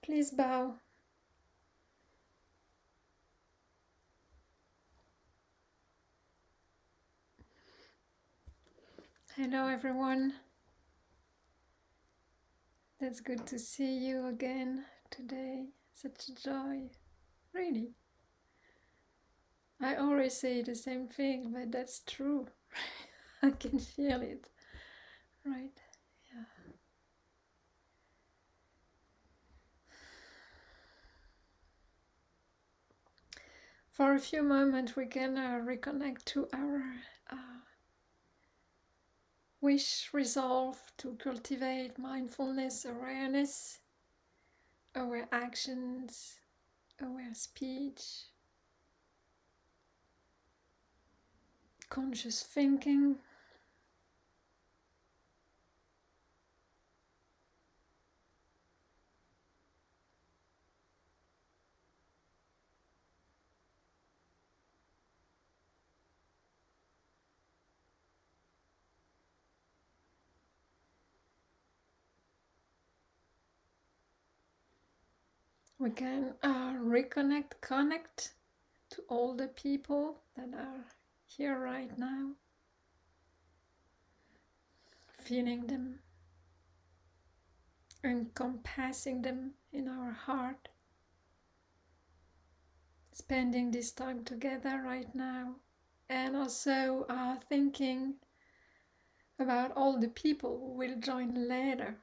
Please bow. Hello everyone. It's good to see you again today. Such a joy. Really. I always say the same thing, but that's true. I can feel it. Right? Yeah. For a few moments we can reconnect to our wish, resolve to cultivate mindfulness, awareness, aware actions, aware speech, conscious thinking. We can connect to all the people that are here right now, feeling them, encompassing them in our heart, spending this time together right now, and also thinking about all the people who will join later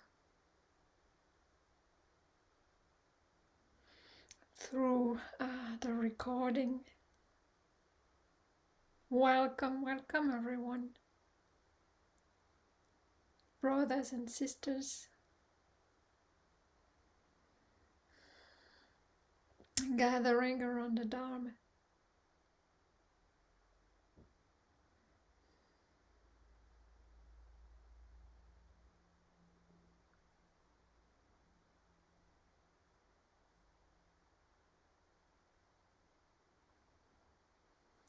through the recording. Welcome, welcome everyone, brothers and sisters, gathering around the Dharma.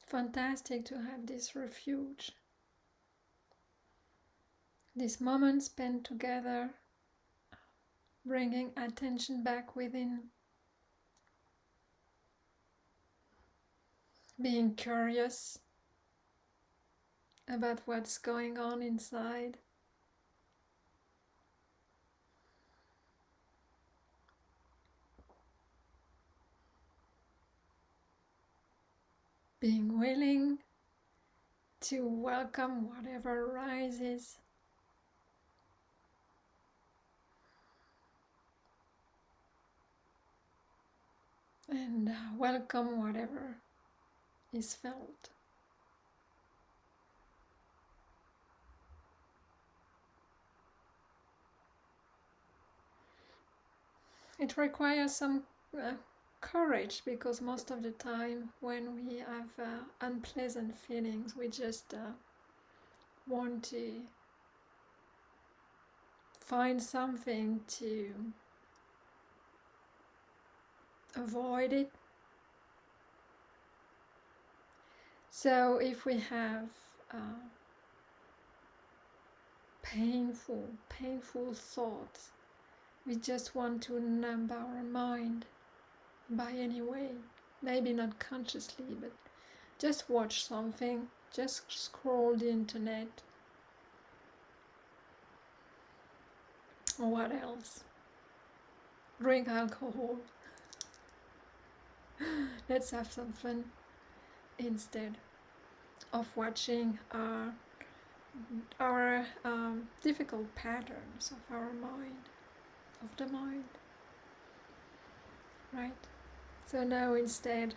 Fantastic to have this refuge, this moment spent together, bringing attention back within, being curious about what's going on inside. Being willing to welcome whatever arises. And welcome whatever is felt. It requires some courage, because most of the time when we have unpleasant feelings, we just want to find something to avoid it. So if we have painful thoughts, we just want to numb our mind by any way, maybe not consciously, but just watch something, just scroll the internet, or what else? Drink alcohol. Let's have some fun instead of watching our difficult patterns of our mind, of the mind, right? So now instead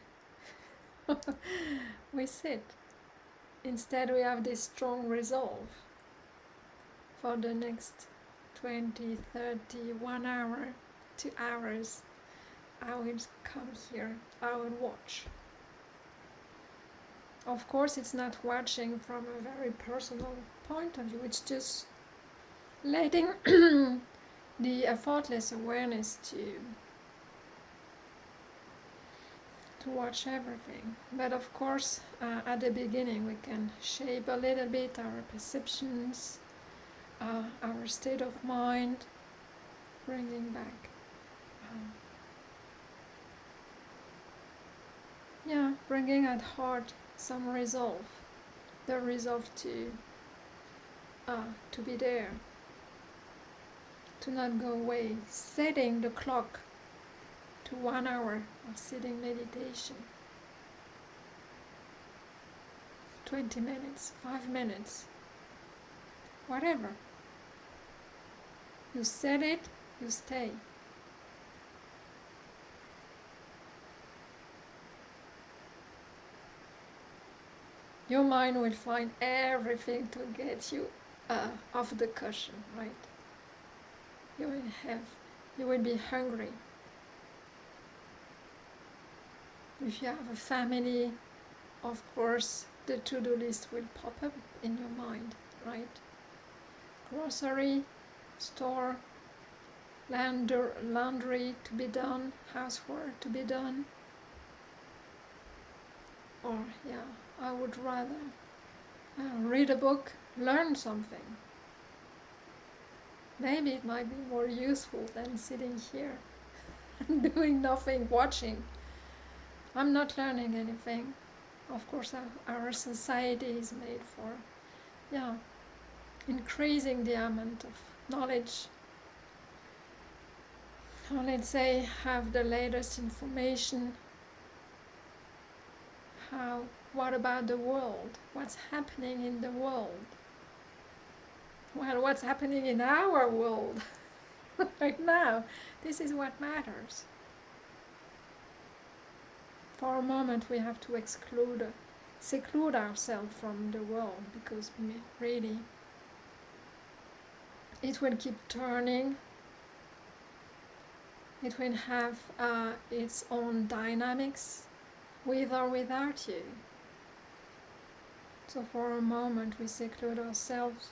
we sit. Instead we have this strong resolve for the next 20, 30, 1 hour, 2 hours. I will come here, I will watch. Of course, it's not watching from a very personal point of view, it's just letting the effortless awareness to watch everything. But of course, at the beginning we can shape a little bit our perceptions, our state of mind, bringing back yeah, bringing at heart some resolve, the resolve to be there, to not go away, setting the clock to 1 hour of sitting meditation, 20 minutes, 5 minutes, whatever. You set it, you stay. Your mind will find everything to get you off the cushion, right? You will be hungry. If you have a family, of course, the to-do list will pop up in your mind, right? Grocery, store, laundry to be done, housework to be done. Or, yeah, I would rather read a book, learn something. Maybe it might be more useful than sitting here and doing nothing, watching. I'm not learning anything. Of course, our society is made for, yeah, increasing the amount of knowledge. Or let's say, have the latest information. What about the world? What's happening in the world? Well, what's happening in our world right now? This is what matters. For a moment, we have to seclude ourselves from the world, because really it will keep turning. It will have its own dynamics, with or without you. So for a moment we seclude ourselves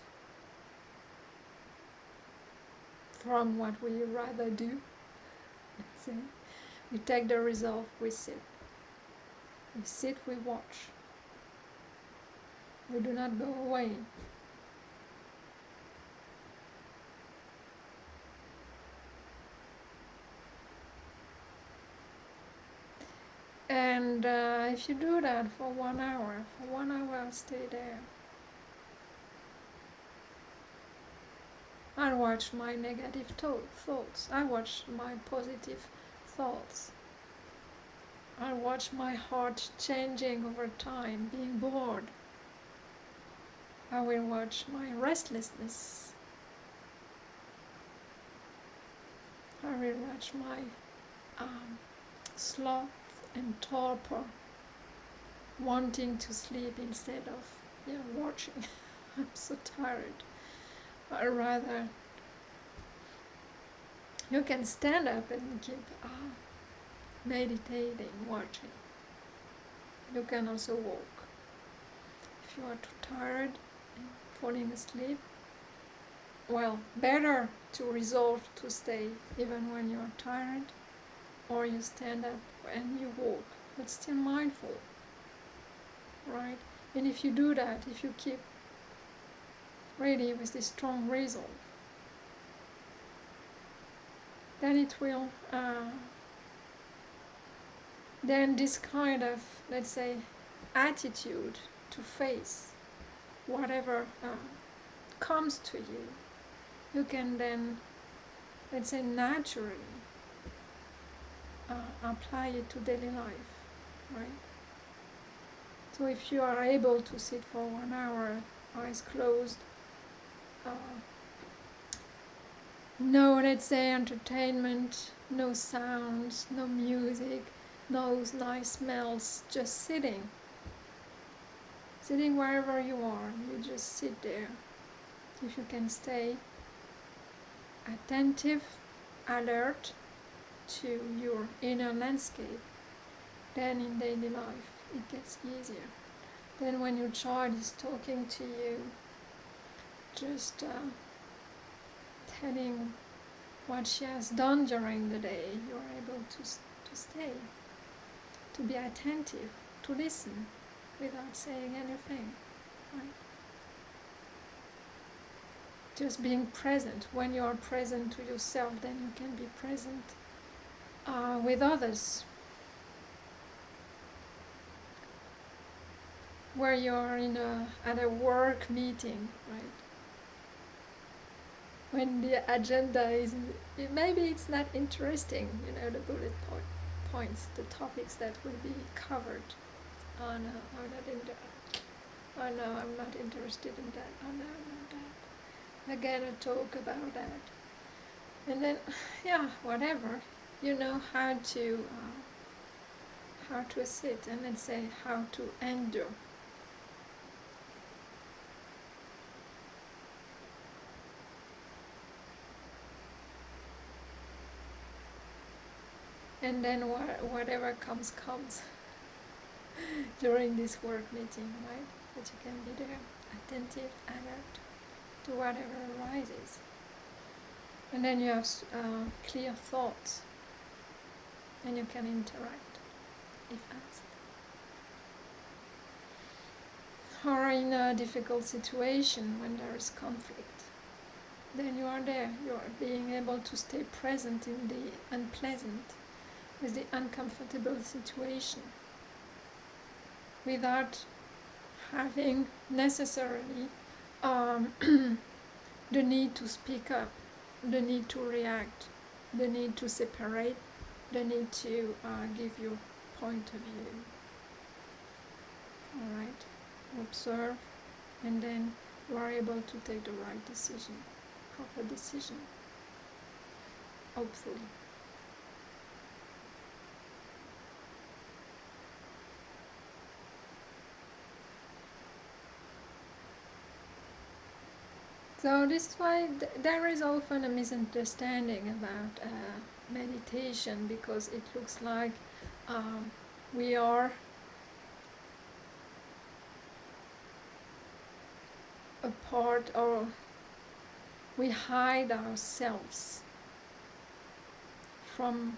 from what we rather do. See? We take the resolve, we sit. We sit, we watch. We do not go away. And if you do that for 1 hour, I'll stay there. I watch my negative thoughts. I watch my positive thoughts. I watch my heart changing over time, being bored. I will watch my restlessness. I will watch my sloth and torpor, wanting to sleep instead of watching. I'm so tired. Or rather, you can stand up and keep meditating, watching. You can also walk. If you are too tired and falling asleep, well, better to resolve to stay even when you are tired, or you stand up and you walk, but still mindful, right? And if you do that, if you keep really with this strong resolve, then it will, then this kind of, let's say, attitude to face whatever comes to you, you can then, let's say, naturally apply it to daily life, right? So if you are able to sit for 1 hour, eyes closed, no, let's say, entertainment, no sounds, no music, no nice smells, just sitting wherever you are, you just sit there. If you can stay attentive, alert to your inner landscape, then in daily life it gets easier. Then when your child is talking to you, just telling what she has done during the day, you're able to stay, to be attentive, to listen without saying anything, right? Just being present. When you are present to yourself, then you can be present with others. where you're at a work meeting, right? When the agenda is, maybe it's not interesting, the bullet points, the topics that will be covered. Oh no, I'm not oh no, I'm not interested in that. Oh no, not that. Again, a talk about that. And then, yeah, whatever. You know how to sit, and let's say how to endure. And then whatever comes during this work meeting, right? That you can be there, attentive, alert to whatever arises. And then you have clear thoughts, and you can interact if asked. Or in a difficult situation when there is conflict, then you are there. You are being able to stay present in the unpleasant, with the uncomfortable situation, without having necessarily the need to speak up, the need to react, the need to separate, the need to give your point of view. Alright, observe, and then you are able to take the right decision, proper decision, hopefully. So this is why there is often a misunderstanding about meditation, because it looks like we are a part, or we hide ourselves from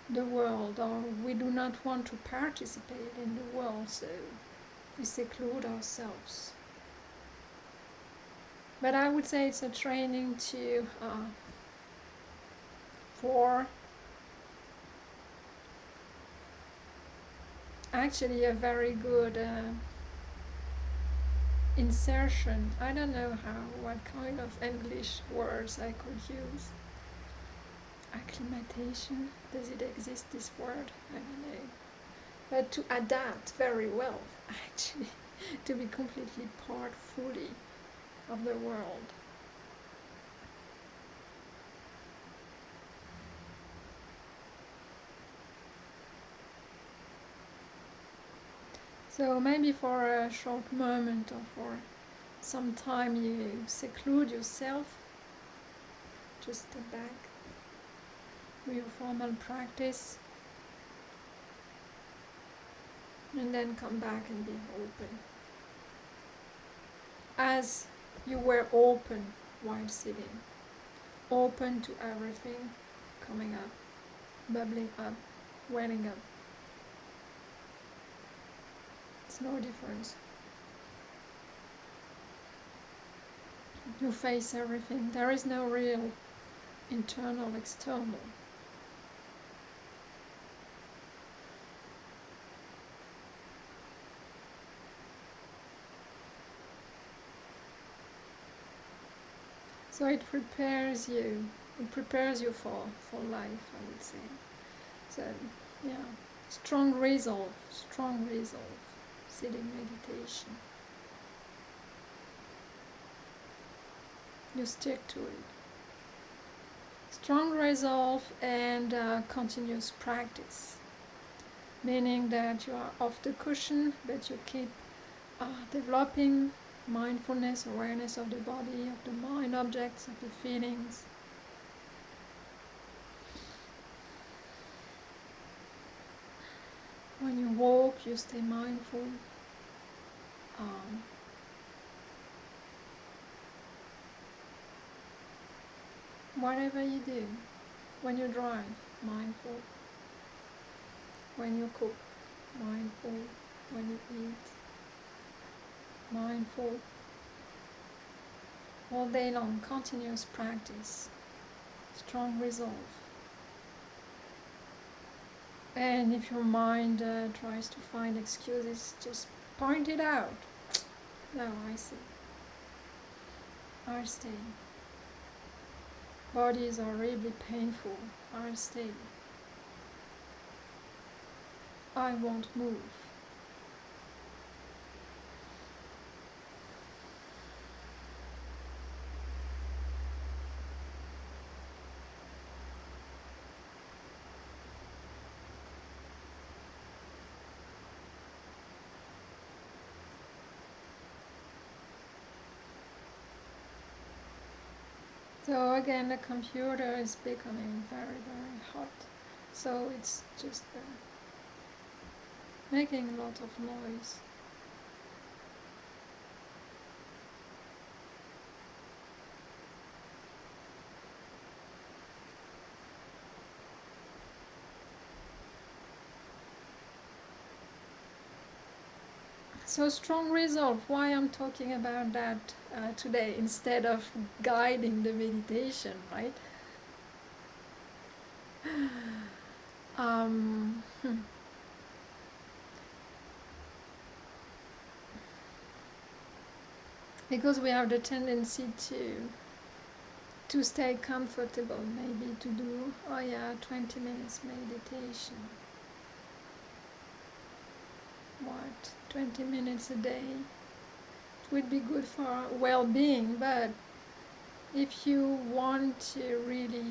the world, or we do not want to participate in the world, so we seclude ourselves. But I would say it's a training for actually a very good insertion. I don't know what kind of English words I could use. Acclimatation, does it exist, this word? I don't know. But to adapt very well, actually, to be completely part fully of the world. So maybe for a short moment, or for some time, you seclude yourself, just step back, do your formal practice, and then come back and be open, as you were open while sitting, open to everything coming up, bubbling up, welling up. It's no difference. You face everything. There is no real internal, external. So it prepares you. It prepares you for life, I would say. So, yeah, strong resolve, sitting meditation. You stick to it. Strong resolve and continuous practice, meaning that you are off the cushion, but you keep developing mindfulness, awareness of the body, of the mind, objects, of the feelings. When you walk, you stay mindful. Whatever you do, when you drive, mindful. When you cook, mindful. When you eat, mindful. All day long, continuous practice, strong resolve. And if your mind tries to find excuses, just point it out. No, I see. I'll stay. Body is horribly painful. I'll stay. I won't move. So again, the computer is becoming very, very hot. So it's just making a lot of noise. So strong resolve, why I'm talking about that today instead of guiding the meditation, right? Um, hmm. Because we have the tendency to stay comfortable, maybe to do 20 minutes meditation. What, 20 minutes a day? It would be good for well-being, but if you want to really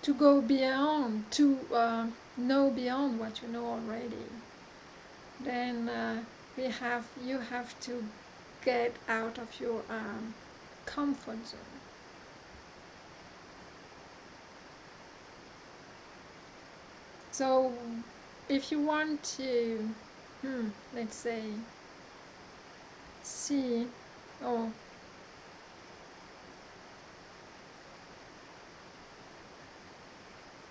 to go beyond, to know beyond what you know already, then you have to get out of your comfort zone. So if you want to, let's say, see or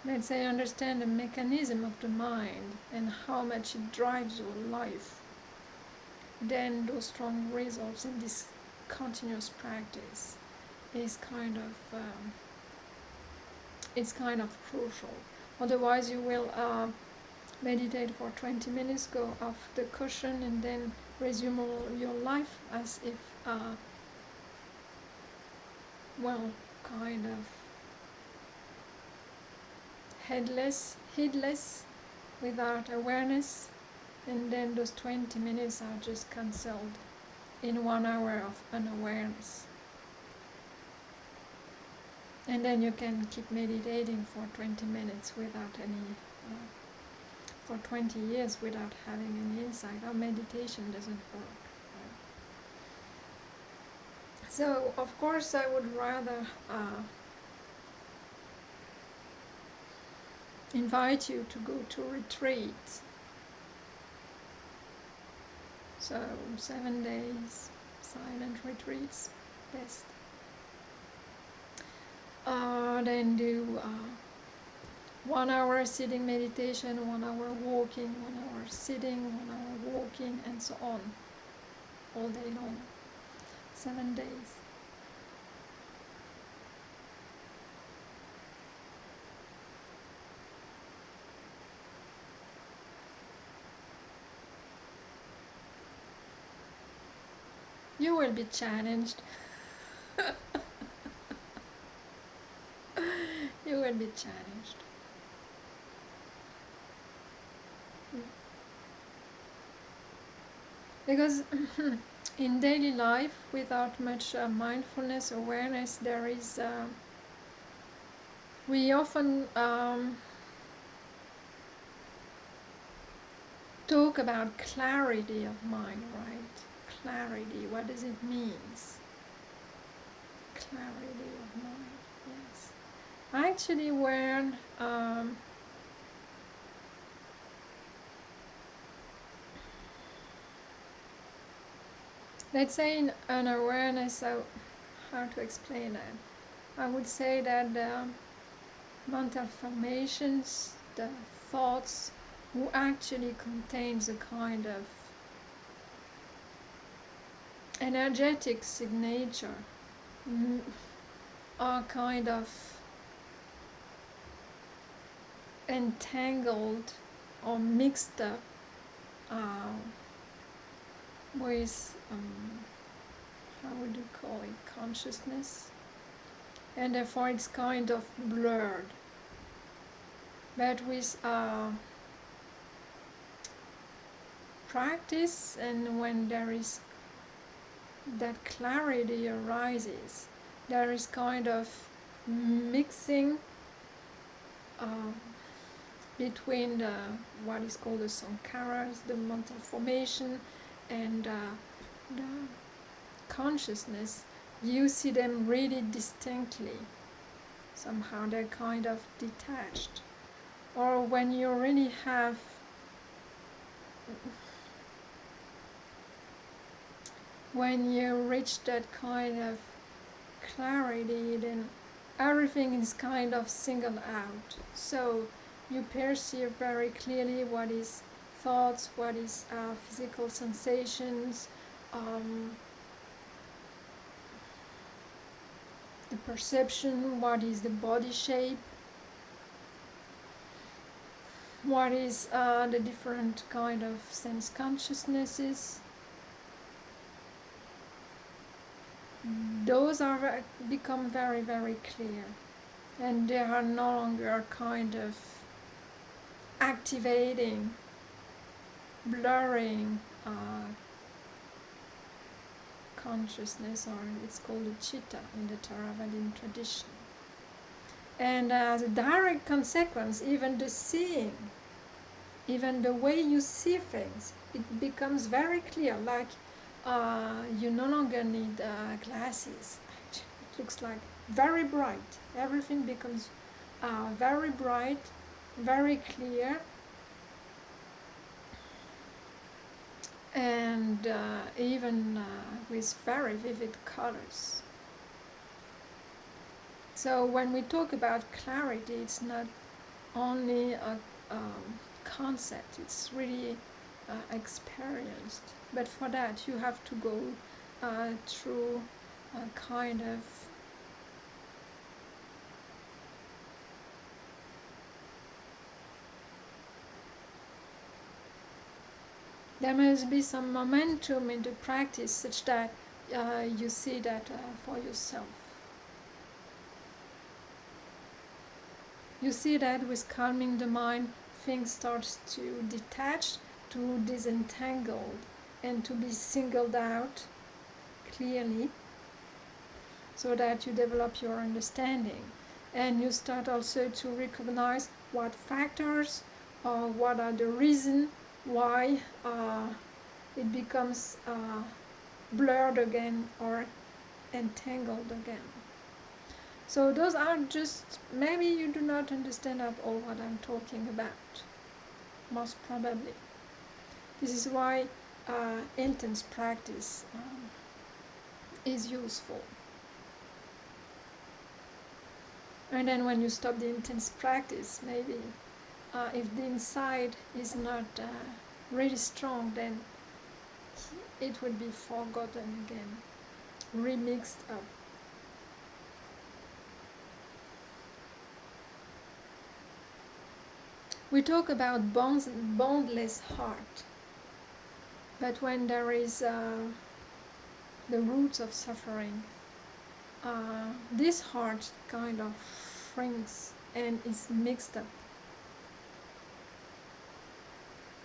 let's say understand the mechanism of the mind and how much it drives your life, then those strong results in this continuous practice is kind of crucial. Otherwise you will meditate for 20 minutes, go off the cushion, and then resume your life as if kind of heedless, without awareness, and then those 20 minutes are just cancelled in 1 hour of unawareness. And then you can keep meditating for 20 minutes without any, for 20 years without having any insight. Our meditation doesn't work. Right? So, of course, I would rather invite you to go to retreats. So 7 days, silent retreats, best. Then do 1 hour sitting meditation, 1 hour walking, 1 hour sitting, 1 hour walking, and so on, all day long, 7 days. You will be challenged. You will be challenged. Because in daily life, without much mindfulness, awareness, there is, we often talk about clarity of mind, right? Clarity, what does it mean? Clarity of mind, yes. Actually, when let's say in an awareness, so how to explain that? I would say that the mental formations, the thoughts, who actually contains a kind of energetic signature, are kind of entangled or mixed up with, how would you call it, consciousness, and therefore it's kind of blurred. But with practice, and when there is that clarity arises, there is kind of mixing between what is called the sankharas, the mental formation, and the consciousness. You see them really distinctly. Somehow they're kind of detached. Or when you really have when you reach that kind of clarity, then everything is kind of singled out. So you perceive very clearly what is thoughts, what is physical sensations, the perception, what is the body shape, what is the different kind of sense consciousnesses. Those are become very, very clear, and they are no longer kind of activating, blurring consciousness, or it's called the chitta in the Theravadic tradition. And as a direct consequence, even the seeing, even the way you see things, it becomes very clear. Like you no longer need glasses. It looks like very bright. Everything becomes very bright, very clear, and even with very vivid colors. So when we talk about clarity, it's not only a concept, it's really experienced. But for that you have to go through a kind of there must be some momentum in the practice such that you see that for yourself. You see that with calming the mind, things start to detach, to disentangle, and to be singled out clearly, so that you develop your understanding. And you start also to recognize what factors or what are the reasons why it becomes blurred again or entangled again. So those are just, maybe you do not understand at all what I'm talking about, most probably. This is why intense practice is useful. And then when you stop the intense practice, maybe if the inside is not really strong, then it will be forgotten again, remixed up. We talk about boundless heart, but when there is the roots of suffering, this heart kind of shrinks and is mixed up,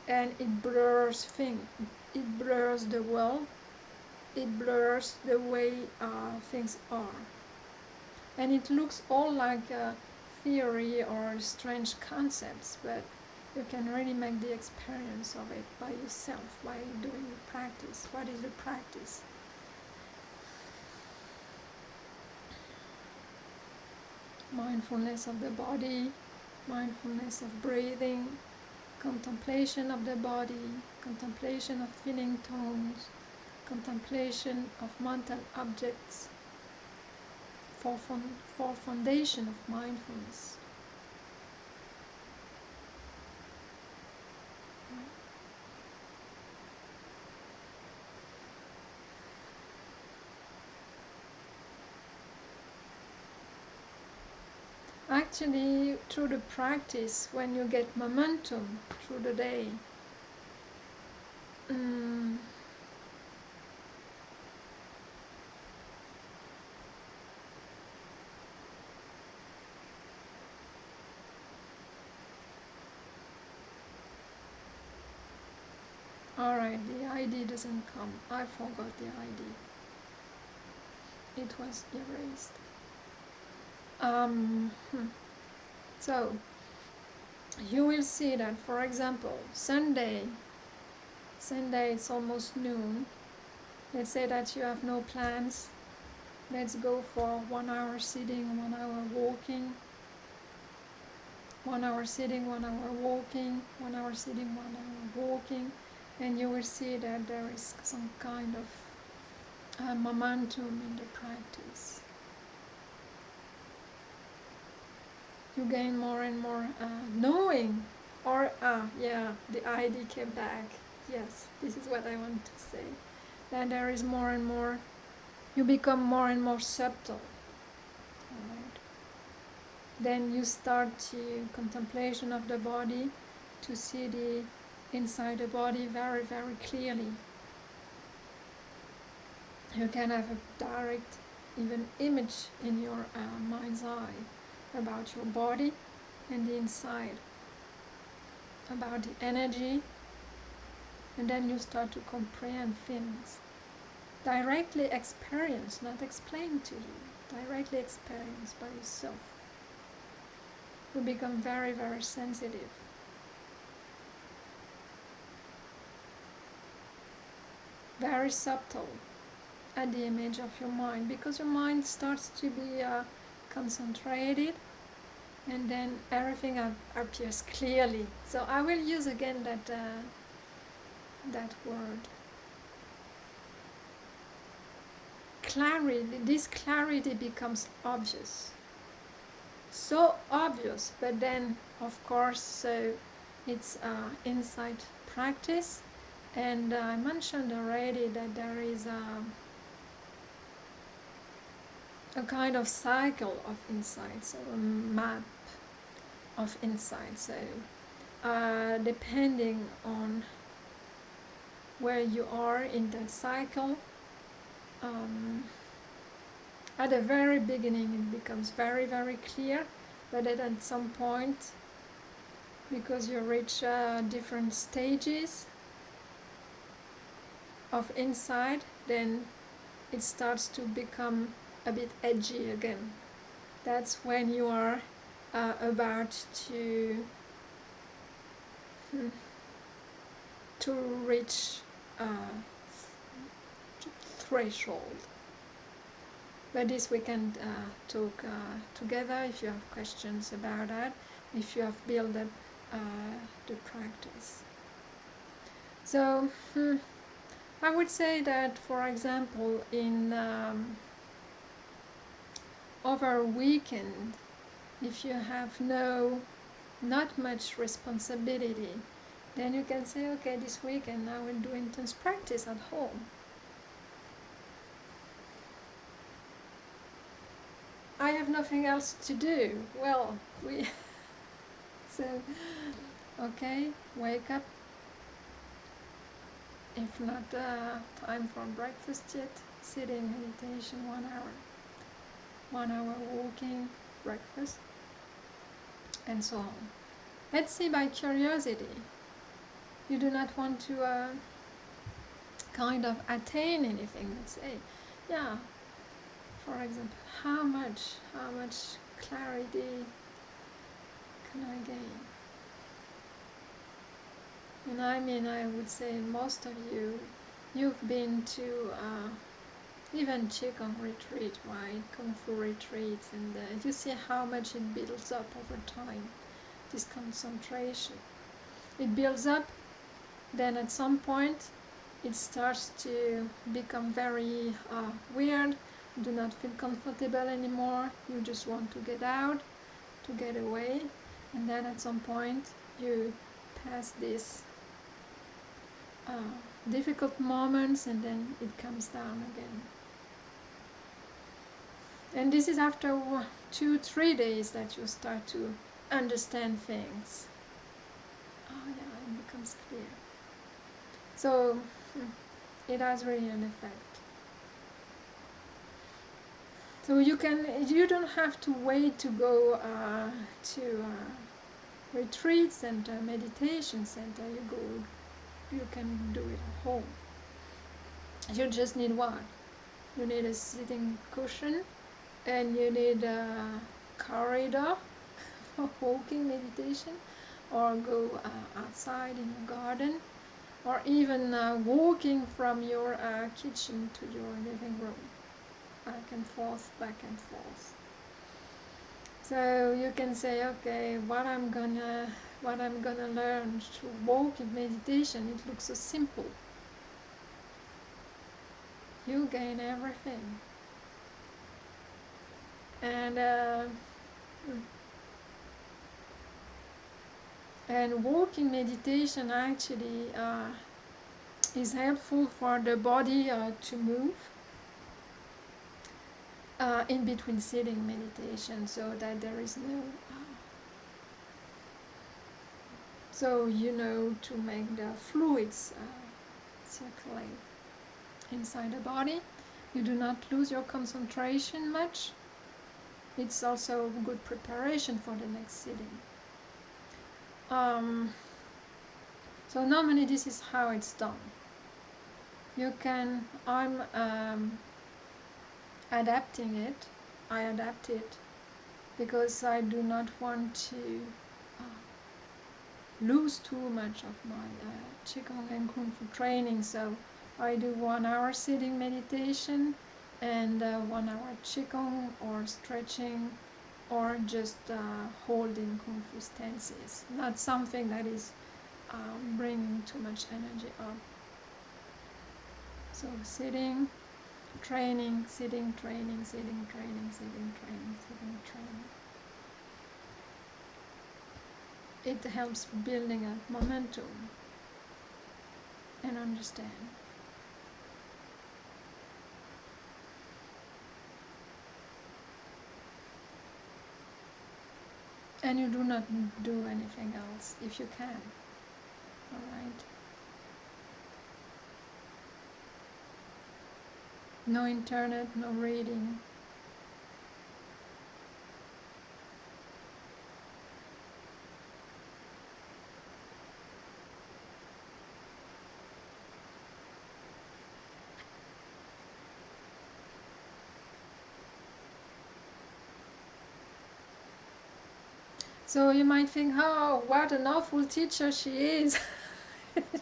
and it blurs things. It blurs the world. It blurs the way things are, and it looks all like a theory or strange concepts, but you can really make the experience of it by yourself, by doing the practice. What is the practice? Mindfulness of the body, mindfulness of breathing, contemplation of the body, contemplation of feeling tones, contemplation of mental objects, for foundation of mindfulness. actually through the practice, when you get momentum through the day, alright, the ID doesn't come. I forgot the ID. It was erased. So, you will see that, for example, Sunday it's almost noon. Let's say that you have no plans. Let's go for 1 hour sitting, 1 hour walking. 1 hour sitting, 1 hour walking, 1 hour sitting, 1 hour walking, and you will see that there is some kind of momentum in the practice. You gain more and more knowing, or the ID came back. Yes, this is what I want to say. That there is more and more, you become more and more subtle. Alright. Then you start the contemplation of the body to see the inside the body very, very clearly. You can have a direct, even image in your mind's eye about your body and the inside, about the energy, and then you start to comprehend things. Directly experienced, not explained to you, directly experienced by yourself. You become very, very sensitive. Very subtle at the image of your mind, because your mind starts to be concentrated, and then everything appears clearly. So I will use again that word. Clarity. This clarity becomes obvious. So obvious, but then of course, so it's insight practice, and I mentioned already that there is a kind of cycle of insight, so a map of insight. So depending on where you are in that cycle, at the very beginning it becomes very, very clear, but then at some point, because you reach different stages of insight, then it starts to become a bit edgy again. That's when you are about to reach threshold. But this we can talk together if you have questions about that, if you have built up the practice. So I would say that, for example, in over a weekend, if you have not much responsibility, then you can say, okay, this weekend I will do intense practice at home. I have nothing else to do. Well, so, okay, wake up. If not time for breakfast yet, sitting meditation 1 hour. 1 hour walking, breakfast, and so on. Let's see, by curiosity. You do not want to kind of attain anything. Let's say, for example, how much clarity can I gain? And I mean, I would say most of you've been to even Qigong retreat, right? Kung Fu retreats, and you see how much it builds up over time, this concentration. It builds up, then at some point it starts to become very weird. You do not feel comfortable anymore. You just want to get out, to get away, and then at some point you pass these difficult moments, and then it comes down again. And this is after 2-3 days that you start to understand things. Oh yeah, it becomes clear. So it has really an effect. So you don't have to wait to go to retreat center, meditation center. You can do it at home. You just need what? You need a sitting cushion, and you need a corridor for walking meditation, or go outside in your garden, or even walking from your kitchen to your living room, back and forth, back and forth. So you can say, okay, what I'm gonna learn to walk in meditation, it looks so simple. You gain everything. And walking meditation actually is helpful for the body to move in between sitting meditation, so that there is no to make the fluids circulate inside the body. You do not lose your concentration much. It's also good preparation for the next sitting. So normally this is how it's done. I'm adapting it. I adapt it because I do not want to lose too much of my Qigong and Kung Fu training. So I do 1 hour sitting meditation and 1 hour Qigong or stretching or just holding Kung Fu stances. Not something that is bringing too much energy up. So sitting, training, sitting, training, sitting, training, sitting, training, sitting, training. It helps building up momentum and understand. And you do not do anything else if you can. Alright? No internet, no reading. So you might think, oh, what an awful teacher she is.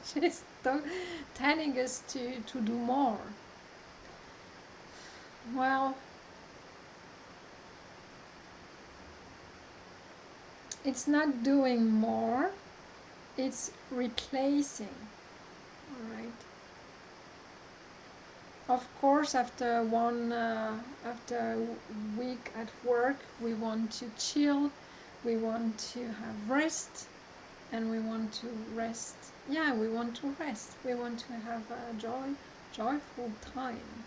She's telling us to do more. Well, it's not doing more, it's replacing. Alright. Of course, after a week at work, we want to chill, we want to have rest, and we want to rest. Yeah, we want to rest. We want to have a joyful time,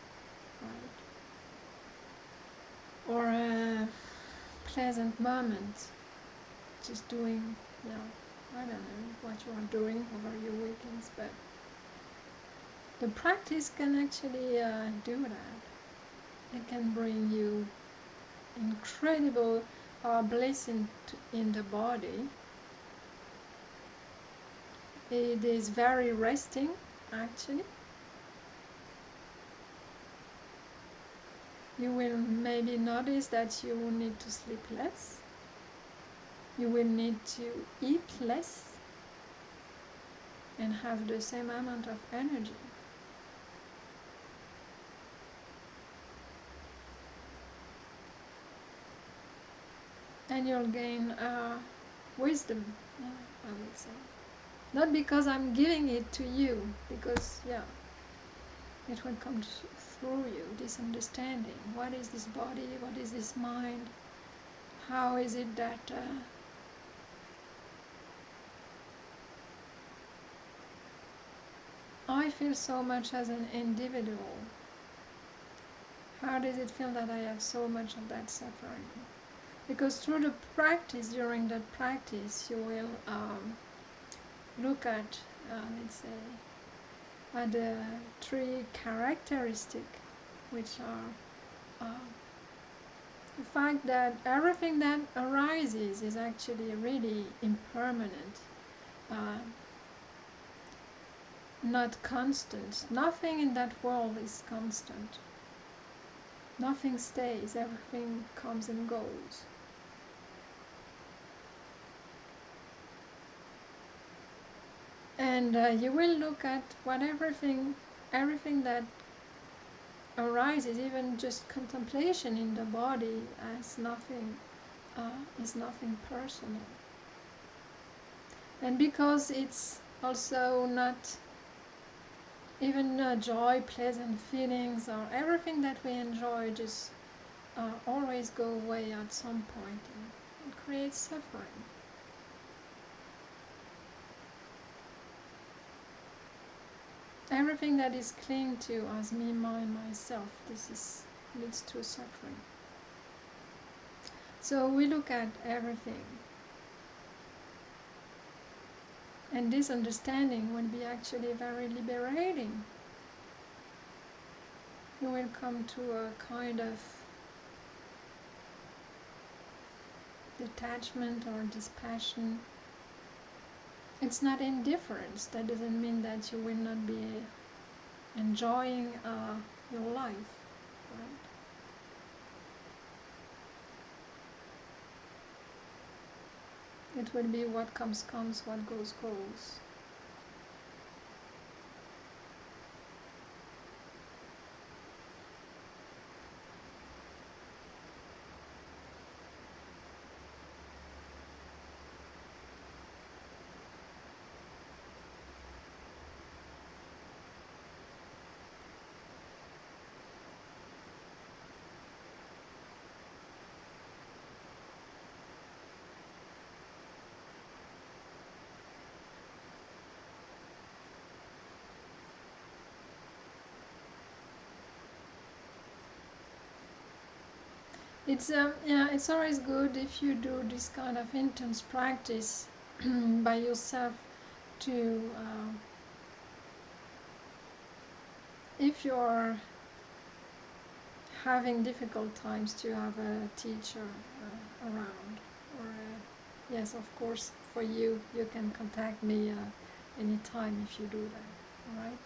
right? Or a pleasant moment. Just doing, I don't know what you are doing over your weekends, but the practice can actually do that. It can bring you incredible bliss in the body. It is very resting, actually. You will maybe notice that you will need to sleep less. You will need to eat less and have the same amount of energy. And you'll gain wisdom, I would say. Not because I'm giving it to you, because, it will come through you, this understanding. What is this body? What is this mind? How is it that I feel so much as an individual? How does it feel that I have so much of that suffering? Because through the practice, during the practice, you will look at, let's say, at the three characteristics, which are the fact that everything that arises is actually really impermanent, uh, not constant. Nothing in that world is constant. Nothing stays, everything comes and goes. And you will look at what everything that arises, even just contemplation in the body, as nothing, is nothing personal. And because it's also not even joy, pleasant feelings, or everything that we enjoy just always go away at some point, and it creates suffering. Everything that is clinging to as me, mine, myself, leads to suffering. So we look at everything. And this understanding will be actually very liberating. You will come to a kind of detachment or dispassion. It's not indifference. That doesn't mean that you will not be enjoying your life, right? It will be what comes, comes, what goes, goes. It's always good if you do this kind of intense practice by yourself to, if you're having difficult times, to have a teacher around. Or yes, of course, for you, you can contact me anytime if you do that. All right.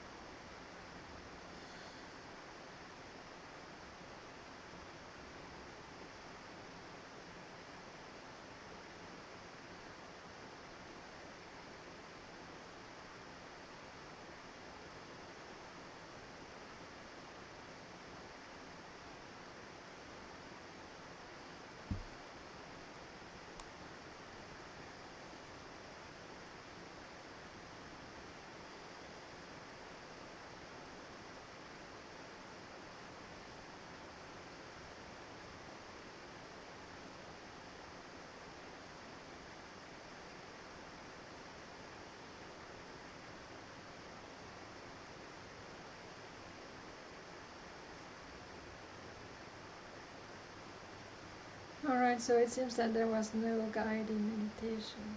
All right. So it seems that there was no guided meditation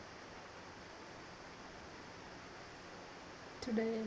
today.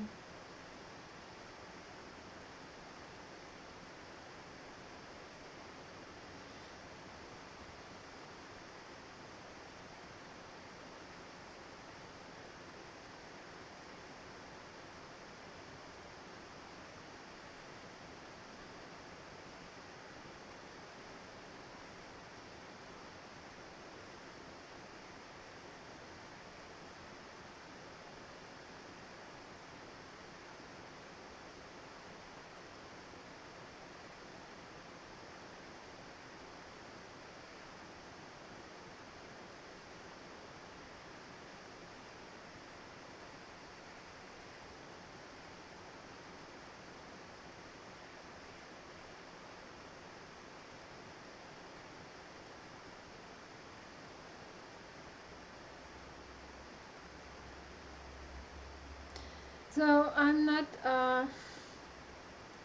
So I'm not.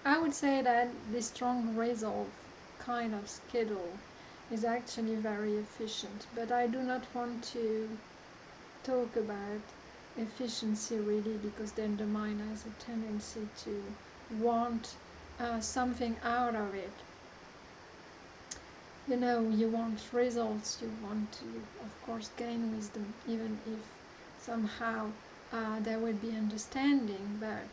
I would say that this strong resolve kind of schedule is actually very efficient, but I do not want to talk about efficiency really, because then the mind has a tendency to want something out of it. You know, you want results, you want to, of course, gain wisdom, even if somehow there will be understanding, but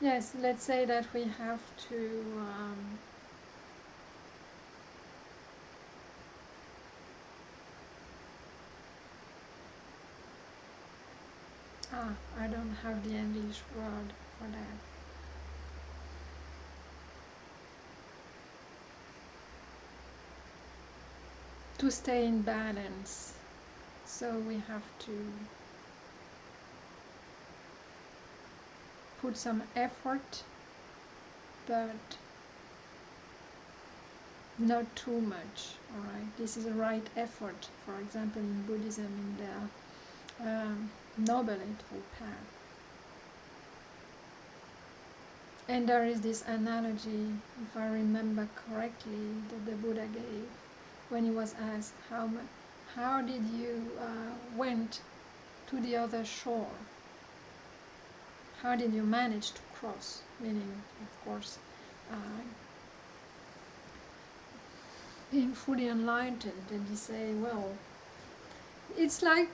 yes, let's say that we have to I don't have the English word for that. To stay in balance. So we have to put some effort, but not too much. All right, this is the right effort. For example, in Buddhism, in the Noble Eightfold Path. And there is this analogy, if I remember correctly, that the Buddha gave when he was asked, how did you went to the other shore? How did you manage to cross? Meaning, of course, being fully enlightened. And he say, well, it's like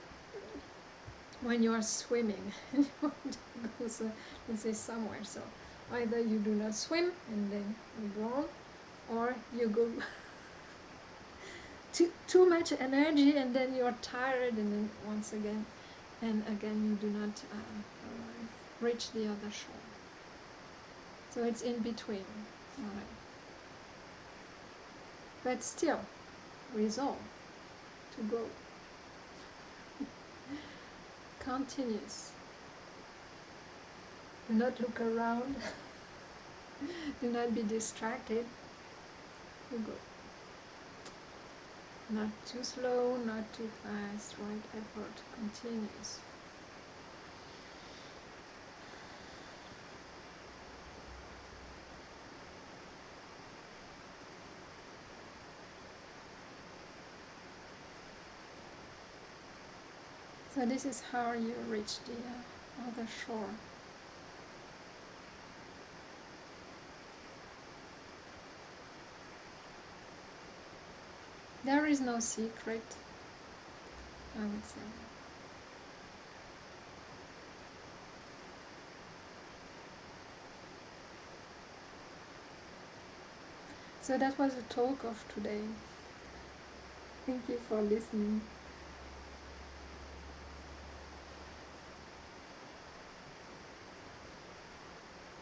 when you are swimming and you want to go, so, let's say, somewhere. So either you do not swim and then you drown, or you go too much energy and then you're tired, and then once again and again you do not reach the other shore. So it's in between, all right. But still, resolve to go. Continuous. Do not look around. Do not be distracted. You go. Not too slow, not too fast, right effort, continuous. So this is how you reach the other shore. There is no secret, I would say. So that was the talk of today. Thank you for listening.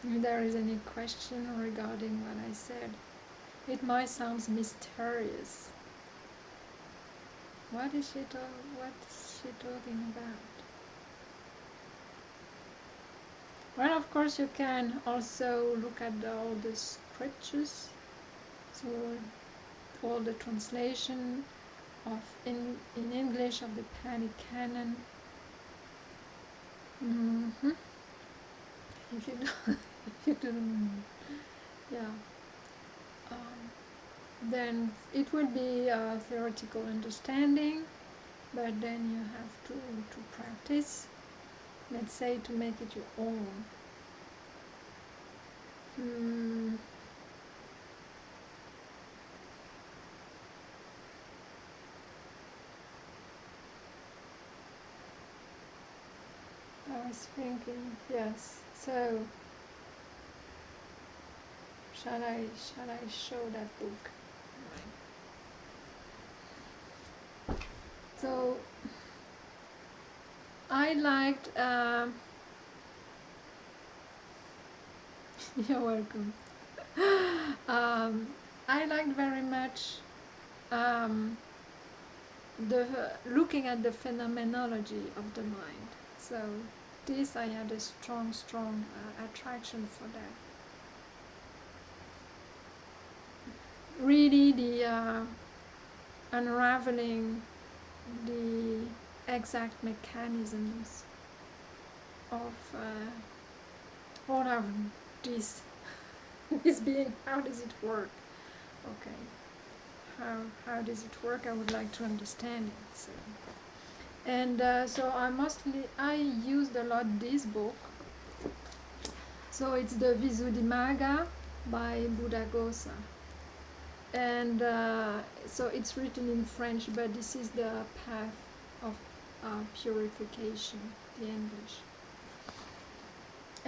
If there is any question regarding what I said, it might sound mysterious. What is she talking about? Well, of course, you can also look at all the scriptures, so all the translation of in English of the Pali Canon. Mm-hmm. If you don't, if you don't, yeah. Then it would be a theoretical understanding, but then you have to practice, let's say, to make it your own. I was thinking, yes, so shall I show that book? So I liked you're welcome. I liked very much the looking at the phenomenology of the mind. So this, I had a strong attraction for that. really the unraveling the exact mechanisms of all of this this being. How does it work? Okay, how does it work? I would like to understand it. So. And so I used a lot this book. So it's the Visuddhimagga by Buddhaghosa. And so it's written in French, but this is the path of purification, the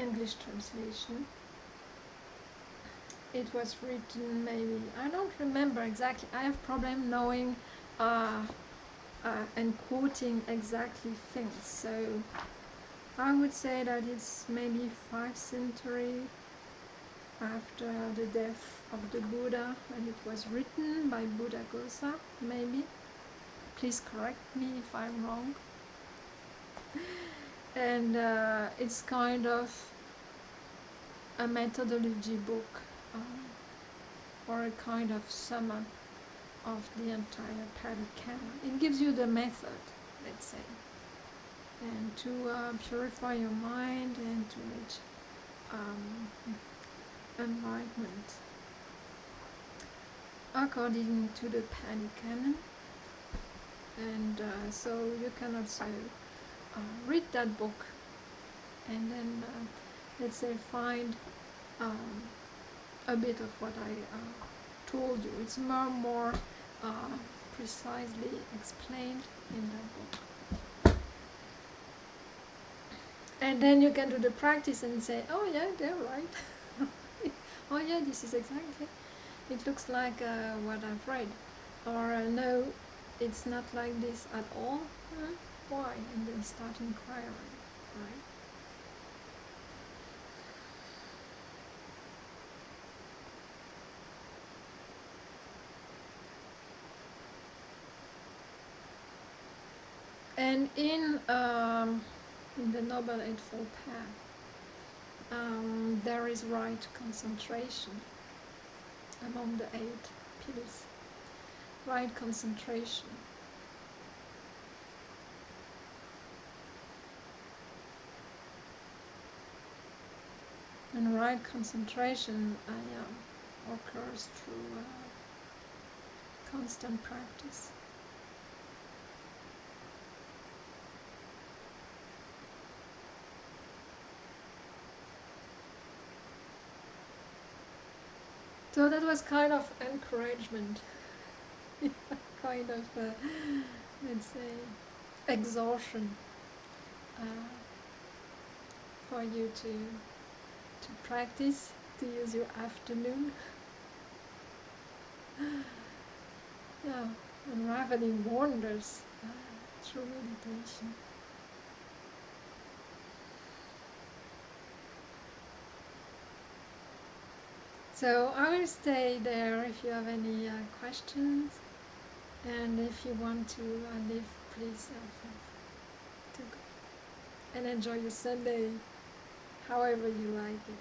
English translation. It was written maybe, I don't remember exactly. I have problem knowing and quoting exactly things. So I would say that it's maybe 5th century after the death of the Buddha, and it was written by Buddhaghosa, maybe. Please correct me if I'm wrong. And it's kind of a methodology book, or a kind of sum up of the entire Pali Canon. It gives you the method, let's say, and to purify your mind and to reach enlightenment according to the Pali Canon. And so you can also read that book and then let's say find a bit of what I told you. It's more precisely explained in that book. And then you can do the practice and say, oh yeah, they're right. Oh yeah, this is exactly. It looks like what I've read. Or no, it's not like this at all. Why? And then start inquiring, right? And in the Noble Eightfold Path, there is right concentration among the 8 pillars. Right concentration. And right concentration occurs through constant practice. So that was kind of encouragement, kind of, let's say, exhaustion for you to practice, to use your afternoon. Yeah, unraveling wonders through meditation. So I will stay there if you have any questions, and if you want to leave, please to go and enjoy your Sunday however you like it.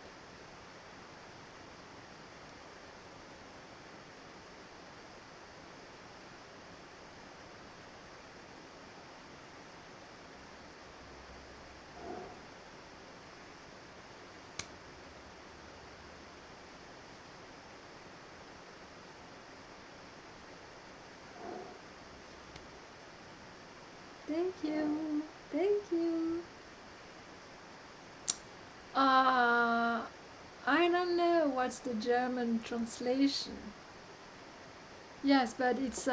Thank you. Thank you. I don't know what's the German translation. Yes, but it's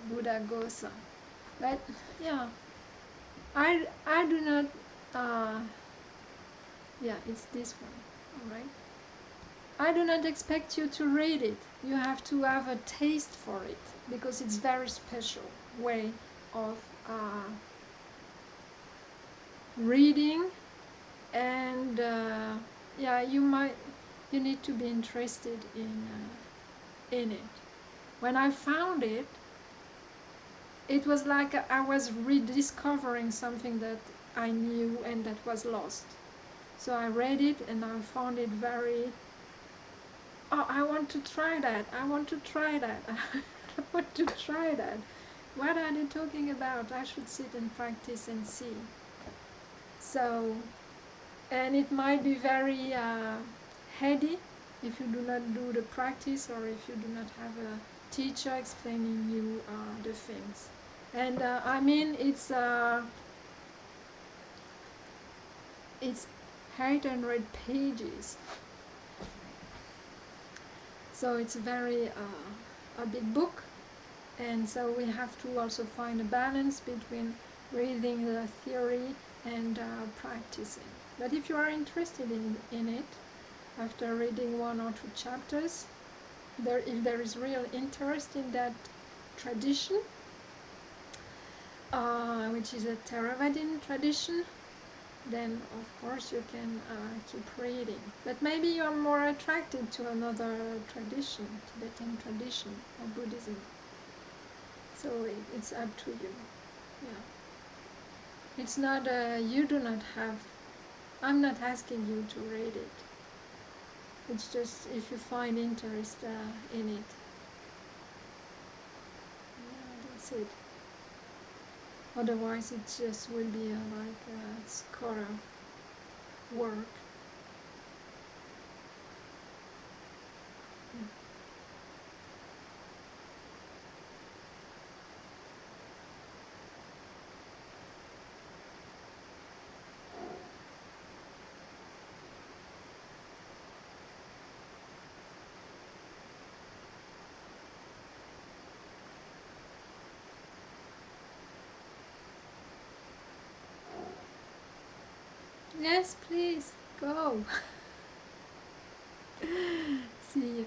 Buddhaghosa. But yeah, I do not. Yeah, it's this one. All right. I do not expect you to read it. You have to have a taste for it because it's very special way of reading, and yeah, you need to be interested in it. When I found it, it was like I was rediscovering something that I knew and that was lost. So I read it and I found it very oh, I want to try that, I want to try that, I want to try that. What are they talking about? I should sit and practice and see. So, and it might be very heady if you do not do the practice, or if you do not have a teacher explaining you the things. And I mean, it's 800 pages, so it's very a big book, and so we have to also find a balance between reading the theory and practicing. But if you are interested in it, after reading one or two chapters, if there is real interest in that tradition, which is a Theravadin tradition, then of course you can keep reading. But maybe you are more attracted to another tradition, Tibetan tradition or Buddhism. So it's up to you. Yeah. It's not, you do not have, I'm not asking you to read it. It's just if you find interest in it. Yeah, that's it. Otherwise it just will be like a scholar work. Yes, please, go. See you.